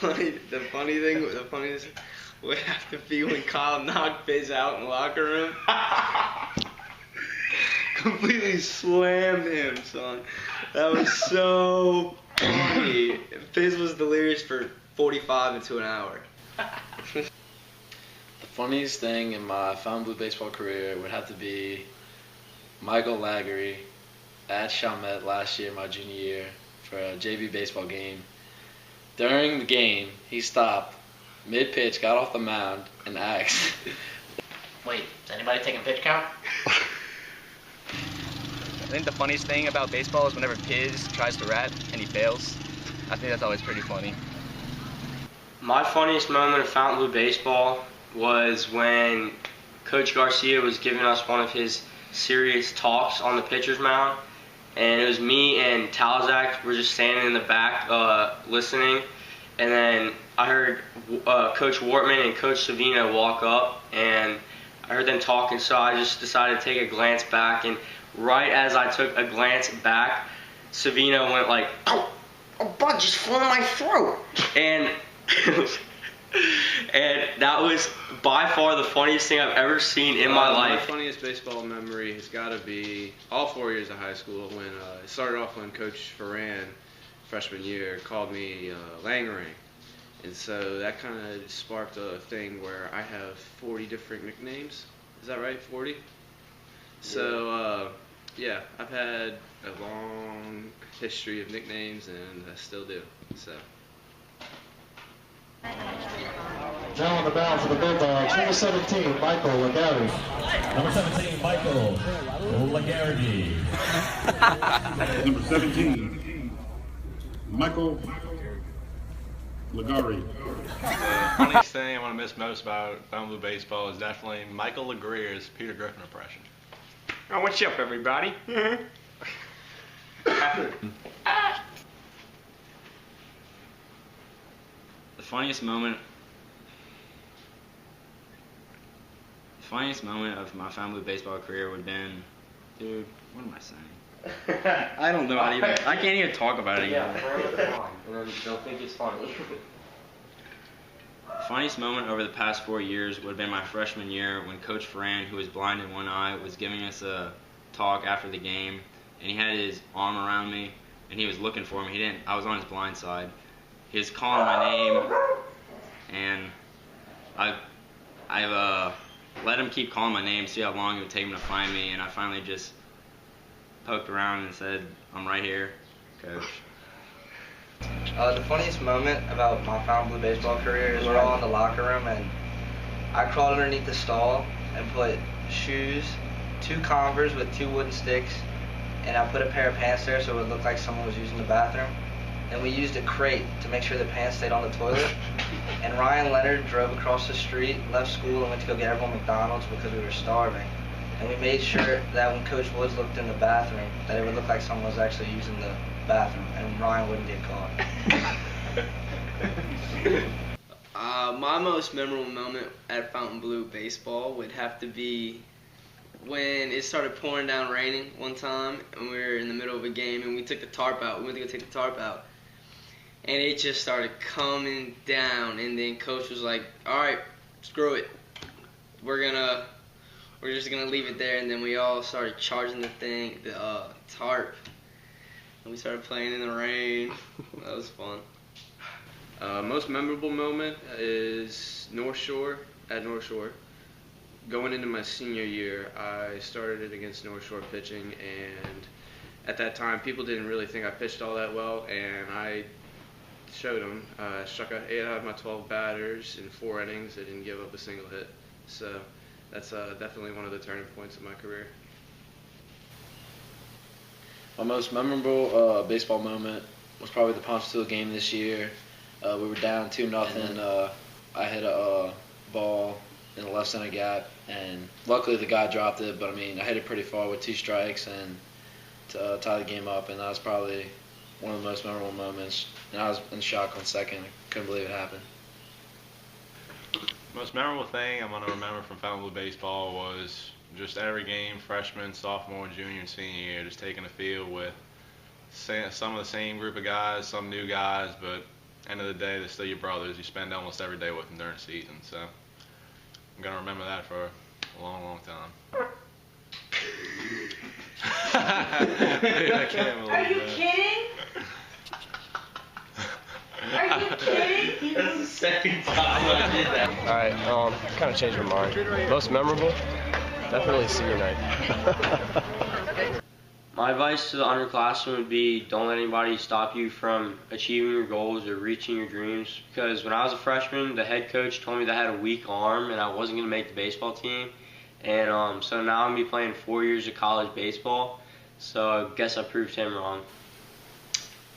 The funniest would have to be when Kyle knocked Fizz out in the locker room. Completely slammed him, son. That was so funny. Fizz was delirious for 45 into an hour. The funniest thing in my Fontainebleau baseball career would have to be Michael Laggery at Chalmette last year, my junior year, for a JV baseball game. During the game, he stopped mid-pitch, got off the mound, and asked, "Wait, is anybody taking pitch count?" I think the funniest thing about baseball is whenever Piz tries to rap and he fails. I think that's always pretty funny. My funniest moment of Fontainebleau baseball was when Coach Garcia was giving us one of his serious talks on the pitcher's mound, and it was me and Talzak were just standing in the back listening, and then I heard Coach Wortman and Coach Savino walk up, and I heard them talking, so I just decided to take a glance back, and right as I took a glance back, Savino went like, "Oh, bud just flew in my throat," and that was by far the funniest thing I've ever seen in my life. My funniest baseball memory has got to be all 4 years of high school when it started off when Coach Ferran, freshman year, called me Langerang. And so that kind of sparked a thing where I have 40 different nicknames. Is that right, 40? So, yeah, I've had a long history of nicknames, and I still do. So. Now on the mound for the Bulldogs, number 17, Michael Lagari. Number 17, Michael Lagari. Number 17, Michael Lagari. The funniest thing I want to miss most about Fontainebleau baseball is definitely Michael Legreer's Peter Griffin impression. Oh, what's up, everybody? The funniest moment of my Fontainebleau baseball career would have been, dude, what am I saying? I don't know. I can't even talk about it anymore. And then they'll think it's funny. The funniest moment over the past 4 years would have been my freshman year when Coach Ferran, who was blind in one eye, was giving us a talk after the game, and he had his arm around me, and he was looking for me. I was on his blind side. He was calling my name, and I've let him keep calling my name, see how long it would take him to find me, and I finally just poked around and said, "I'm right here, Coach." The funniest moment about my Fontainebleau baseball career is we're all in the locker room, and I crawled underneath the stall and put shoes, 2 Converse with 2 wooden sticks, and I put a pair of pants there so it would look like someone was using the bathroom. And we used a crate to make sure the pants stayed on the toilet. And Ryan Leonard drove across the street, left school, and went to go get everyone McDonald's because we were starving. And we made sure that when Coach Woods looked in the bathroom, that it would look like someone was actually using the bathroom, and Ryan wouldn't get caught. My most memorable moment at Fontainebleau baseball would have to be when it started pouring down raining one time, and we were in the middle of a game, and we took the tarp out. We went to go take the tarp out, and it just started coming down, and then Coach was like, "All right, screw it. We're just gonna leave it there." And then we all started charging the tarp, and we started playing in the rain. That was fun. Most memorable moment is at North Shore. Going into my senior year, I started it against North Shore pitching, and at that time, people didn't really think I pitched all that well, and I showed them. I struck out 8 out of my 12 batters in 4 innings. I didn't give up a single hit. So that's definitely one of the turning points of my career. My most memorable baseball moment was probably the Ponchatoula game this year. We were down 2-0. I hit a ball in the left center gap, and luckily the guy dropped it, but I mean, I hit it pretty far with 2 strikes and to tie the game up, and that was probably one of the most memorable moments. And I was in shock on second. I couldn't believe it happened. Most memorable thing I'm going to remember from Fontainebleau baseball was just every game, freshman, sophomore, junior, and senior year, just taking the field with some of the same group of guys, some new guys, but end of the day, they're still your brothers. You spend almost every day with them during the season. So I'm going to remember that for a long, long time. Dude, I can't believe Are you that. kidding? Are you kidding? That's the second time I did that. Alright, kind of changed my mind. Most memorable? Definitely senior night. My advice to the underclassmen would be don't let anybody stop you from achieving your goals or reaching your dreams. Because when I was a freshman, the head coach told me that I had a weak arm and I wasn't going to make the baseball team. And so now I'm going to be playing 4 years of college baseball. So I guess I proved him wrong.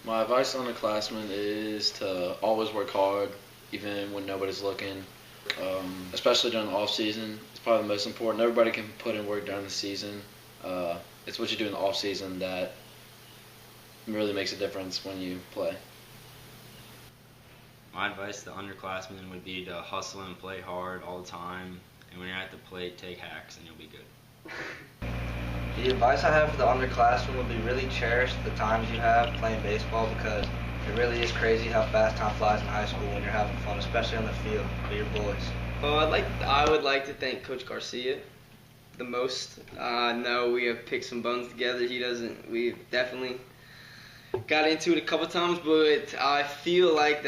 My advice to underclassmen is to always work hard, even when nobody's looking. Especially during the off season, it's probably the most important. Everybody can put in work during the season. It's what you do in the off season that really makes a difference when you play. My advice to the underclassmen would be to hustle and play hard all the time, and when you're at the plate, take hacks and you'll be good. The advice I have for the underclassmen would be really cherish the times you have playing baseball, because it really is crazy how fast time flies in high school when you're having fun, especially on the field with your boys. Well, I would like to thank Coach Garcia the most. I know we have picked some bones together. We've definitely got into it a couple times, but I feel like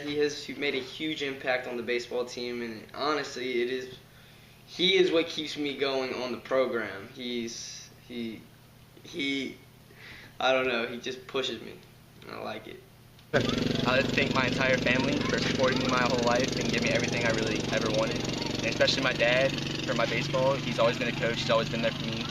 he has made a huge impact on the baseball team, and honestly, he is what keeps me going on the program. I don't know, he just pushes me. I like it. I would thank my entire family for supporting me my whole life and giving me everything I really ever wanted. And especially my dad for my baseball. He's always been a coach. He's always been there for me.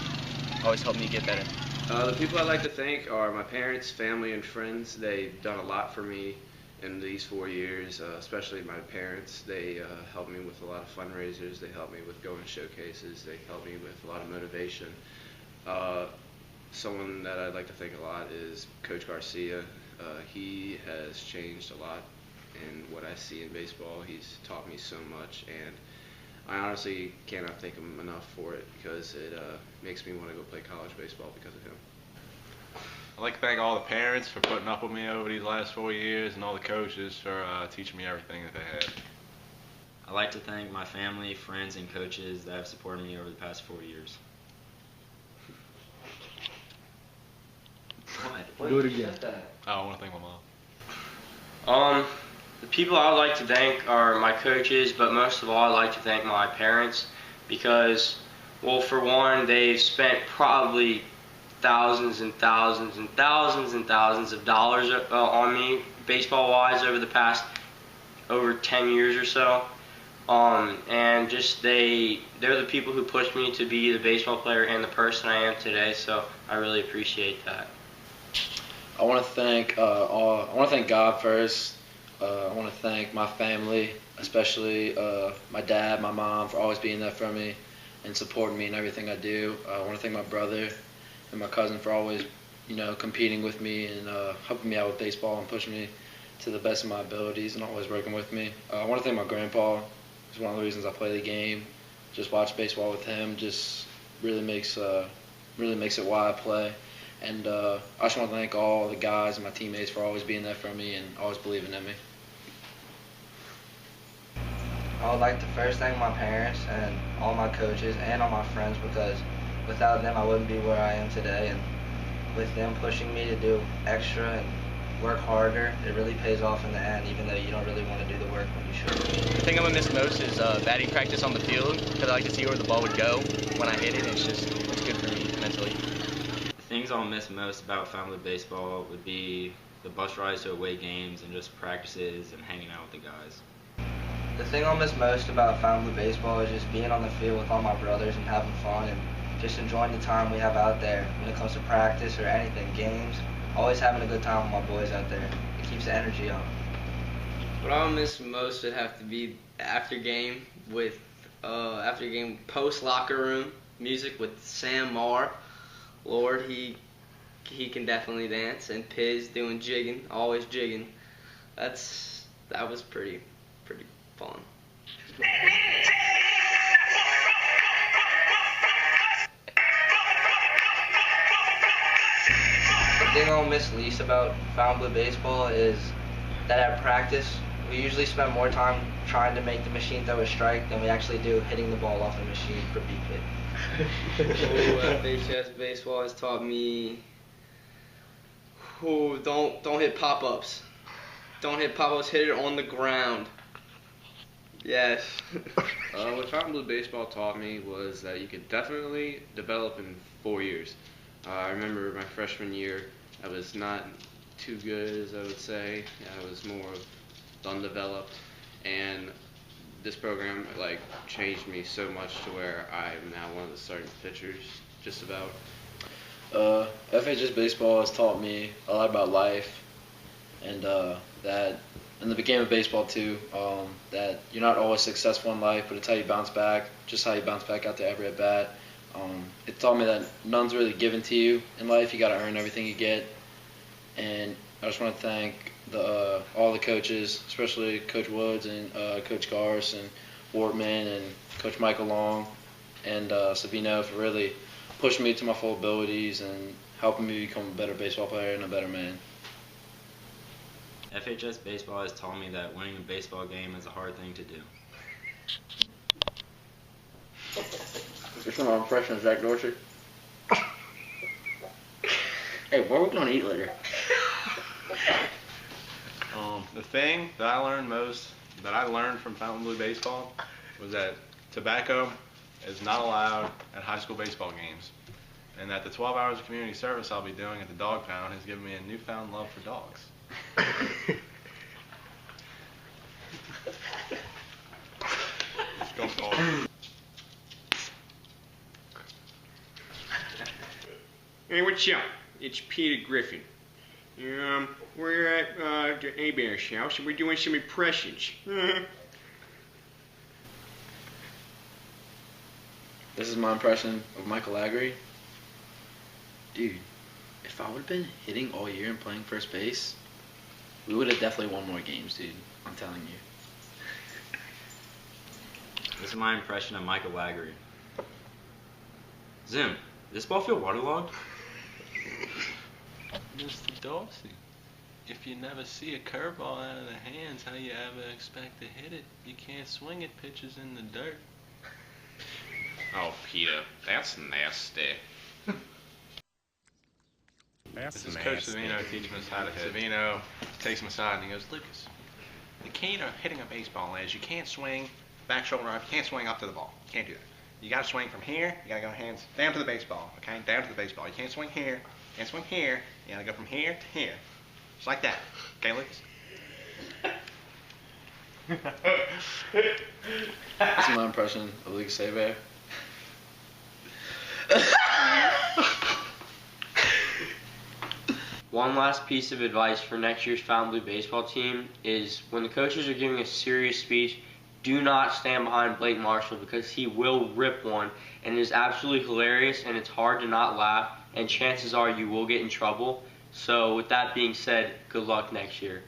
Always helped me get better. The people I'd like to thank are my parents, family, and friends. They've done a lot for me in these 4 years, especially my parents. They helped me with a lot of fundraisers. They helped me with going to showcases. They helped me with a lot of motivation. Someone that I'd like to thank a lot is Coach Garcia. He has changed a lot in what I see in baseball. He's taught me so much, and I honestly cannot thank him enough for it, because it makes me want to go play college baseball because of him. I'd like to thank all the parents for putting up with me over these last 4 years, and all the coaches for teaching me everything that they had. I'd like to thank my family, friends, and coaches that have supported me over the past 4 years. What? Do it again. Oh, I want to thank my mom. The people I would like to thank are my coaches, but most of all I'd like to thank my parents, because, well, for one, they've spent probably thousands and thousands and thousands and thousands of dollars on me, baseball-wise, over the past over 10 years or so. And just they're the people who pushed me to be the baseball player and the person I am today, so I really appreciate that. I want to thank God first. I want to thank my family, especially my dad, my mom, for always being there for me and supporting me in everything I do. I want to thank my brother and my cousin for always, competing with me and helping me out with baseball and pushing me to the best of my abilities and always working with me. I want to thank my grandpa. It's one of the reasons I play the game. Just watch baseball with him just really makes it why I play. And I just want to thank all the guys and my teammates for always being there for me and always believing in me. I would like to first thank my parents and all my coaches and all my friends, because without them I wouldn't be where I am today, and with them pushing me to do extra and work harder, it really pays off in the end, even though you don't really want to do the work when you should. The thing I'm going to miss most is batting practice on the field, because I like to see where the ball would go when I hit it, and it's good for me mentally. The things I'll miss most about family baseball would be the bus rides to away games and just practices and hanging out with the guys. The thing I'll miss most about family baseball is just being on the field with all my brothers and having fun and just enjoying the time we have out there when it comes to practice or anything, games. Always having a good time with my boys out there. It keeps the energy up. What I'll miss most would have to be after game post locker room music with Sam Marr. Lord, he can definitely dance, and Piz doing jigging, always jigging. That was pretty fun. The thing I'll miss least about Fontainebleau baseball is that at practice we usually spend more time trying to make the machine throw a strike than we actually do hitting the ball off the machine for beat hit. FHS baseball has taught me don't hit pop-ups. Don't hit pop-ups, hit it on the ground. Yes. What Fontainebleau baseball taught me was that you could definitely develop in 4 years. I remember my freshman year, I was not too good, as I would say. I was more undeveloped, and this program changed me so much to where I'm now one of the starting pitchers, just about. FHS baseball has taught me a lot about life, and that in the game of baseball too, that you're not always successful in life, but it's how you bounce back, just how you bounce back out there every at bat. It taught me that none's really given to you in life. You got to earn everything you get, and I just want to thank all the coaches, especially Coach Woods and Coach Garce and Wortman and Coach Michael Long and Savino for really pushing me to my full abilities and helping me become a better baseball player and a better man. FHS baseball has taught me that winning a baseball game is a hard thing to do. Just my impression of Zach Dorsey. Hey, what are we gonna eat later? The thing that I learned from Fontainebleau baseball was that tobacco is not allowed at high school baseball games, and that the 12 hours of community service I'll be doing at the dog pound has given me a newfound love for dogs. Let's go, Paul. Hey, what's up? It's Peter Griffin. We're at the A-Bear's house and we're doing some impressions. This is my impression of Michael Agri. Dude, if I would have been hitting all year and playing first base, we would have definitely won more games, dude. I'm telling you. This is my impression of Michael Laggery. Zim, does this ball feel waterlogged? Mr. Dorsey, if you never see a curveball out of the hands, how you ever expect to hit it? You can't swing at pitches in the dirt. Oh, Peter, that's nasty. This is Coach Savino teaching us how to hit. Savino takes him aside and he goes, Lucas, the key to hitting a baseball is you can't swing back shoulder up, you can't swing up to the ball. You can't do that. You gotta swing from here, you gotta go hands down to the baseball, okay? Down to the baseball. You can't swing here, you can't swing here, you gotta go from here to here. Just like that. Okay, Lucas? This is my impression of Lucas Saber. One last piece of advice for next year's Fontainebleau baseball team is when the coaches are giving a serious speech, do not stand behind Blake Marshall because he will rip one, and it is absolutely hilarious, and it's hard to not laugh, and chances are you will get in trouble. So with that being said, good luck next year.